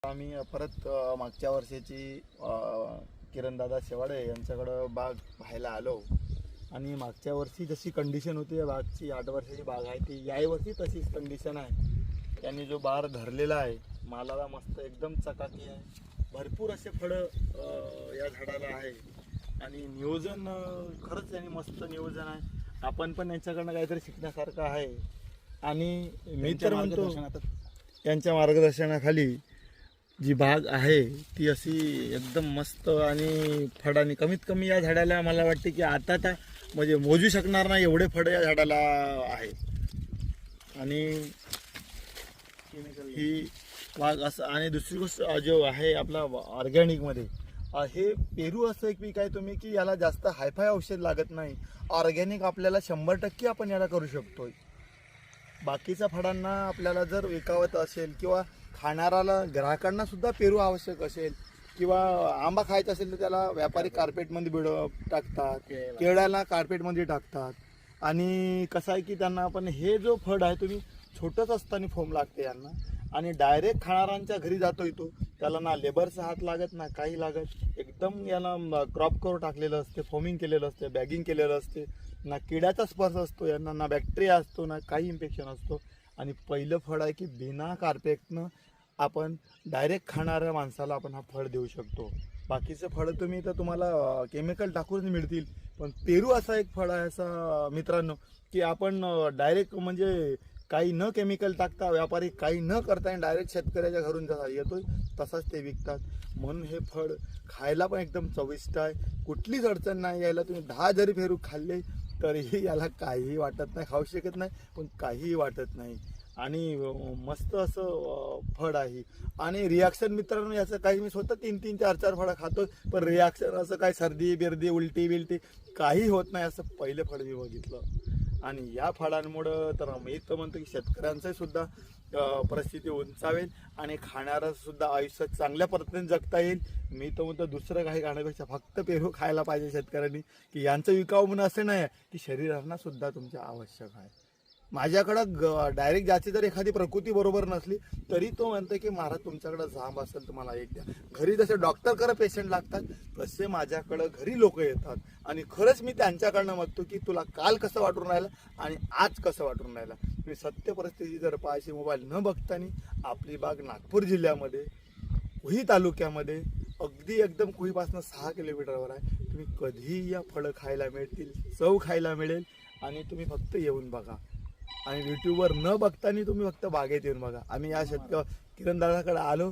आम्ही परत मागच्या वर्षीची किरणदादा शेवाडे यांच्याकडं बाग पाहायला आलो आणि मागच्या वर्षी जशी कंडिशन होती या बागची, 8 वर्षाची बाग आहे ती, याही वर्षी तशीच कंडिशन आहे. त्यांनी जो बार धरलेला आहे मालाला मस्त एकदम चकाकी आहे. भरपूर असे फळं या झाडाला आहे आणि नियोजन खरंच यांनी मस्त नियोजन आहे. आपण पण यांच्याकडनं काहीतरी शिकण्यासारखं आहे आणि मी तर म्हणतो यांच्या मार्गदर्शनाखाली जी बाग आहे ती अशी एकदम मस्त आणि फळांनी कमीत कमी या झाडाला मला वाटते की आता म्हणजे मोजू शकणार नाही एवढे फळ या झाडाला आहेत. आणि ही बाग असं, आणि दुसरी गोष्ट जो आहे आपला ऑर्गॅनिकमध्ये हे पेरू असं एक पीक आहे तुम्ही की याला जास्त हायफाय औषध लागत नाही. ऑर्गॅनिक आपल्याला 100% आपण याला करू शकतो. बाकीच्या फळांना आपल्याला जर विकावत असेल किंवा खाणाऱ्याला ग्राहकांना सुद्धा पेरू आवश्यक असेल किंवा आंबा खायचा असेल तर त्याला व्यापारी कार्पेटमध्ये टाकतात, केळ्याला कार्पेटमध्ये टाकतात. आणि कसं आहे की त्यांना आपण हे जो फळ आहे तुम्ही छोटंच असताना फोम लागते यांना, आणि डायरेक्ट खाणाऱ्यांच्या घरी जातो येतो त्याला ना लेबरचा हात लागत ना काही लागत. एकदम याला क्रॉप करून टाकलेलं असते, फोमिंग केलेलं असते, बॅगिंग केलेलं असते, ना किड्याचा स्पर्श असतो यांना, ना बॅक्टेरिया असतो, ना काही इन्फेक्शन असतो. आणि पहिलं फळ आहे की बिना कार्पेटनं आपण डायरेक्ट खाणाऱ्या माणसाला आपण हा फळ देऊ शकतो. बाकीचे फळं तुम्ही तर तुम्हाला केमिकल टाकून मिळतील, पण पेरू असा एक फळ आहे असा मित्रांनो की आपण डायरेक्ट म्हणजे काही न केमिकल टाकता, व्यापारी काही न करता डायरेक्ट शेतकऱ्याच्या घरून जसा येतोय तसाच ते विकतात. म्हणून हे फळ खायला पण एकदम चविष्ट आहे. कुठलीच अडचण नाही यायला. तुम्ही 10 जरी पेरू खाल्ले तरीही याला काहीही वाटत नाही, खाऊ शकत नाही पण काहीही वाटत नाही. आणि मस्त असं फळ आहे. आणि रिॲक्शन मित्रांनो याचं काही, मी स्वतः 3-3, 4-4 फळं खातो पण रिॲक्शन असं काही सर्दी बिर्दी उलटी बिलटी काही होत नाही असं पहिलं फळ मी बघितलं. आणि या फळांमुळं तर मी तर म्हणतो की शेतकऱ्यांचं सुद्धा परिस्थिती उंचावेल आणि खाणारं सुद्धा आयुष्य चांगल्या पद्धतीने जगता येईल. मी तर म्हणतो दुसरं काही खाण्यापेक्षा फक्त पेरू खायला पाहिजे शेतकऱ्यांनी, की यांचं विकावं म्हणून असं नाही की शरीरांना सुद्धा तुमच्या आवश्यक आहे. माझ्याकडं डायरेक्ट ज्याची जर एखादी प्रकृती बरोबर नसली तरी तो म्हणतो की महाराज तुमच्याकडं जांब असेल तर मला एक द्या. घरी जसे डॉक्टरकडे पेशंट लागतात तसे माझ्याकडं घरी लोक येतात आणि खरंच मी त्यांच्याकडनं मागतो की तुला काल कसं वाटून राहिलं आणि आज कसं वाटून राहिलं. तुम्ही सत्य परिस्थिती जर पाहायची मोबाईल न बघताना आपली बाग नागपूर जिल्ह्यामध्ये कुही तालुक्यामध्ये अगदी एकदम कुहीपासून 6 किलोमीटरवर आहे. तुम्ही कधीही या फळं खायला मिळतील, चव खायला मिळेल. आणि तुम्ही फक्त येऊन बघा आणि यूट्यूबवर न बघताना तुम्ही फक्त बागेत येऊन बघा. आम्ही या किरणदादाकडे आलो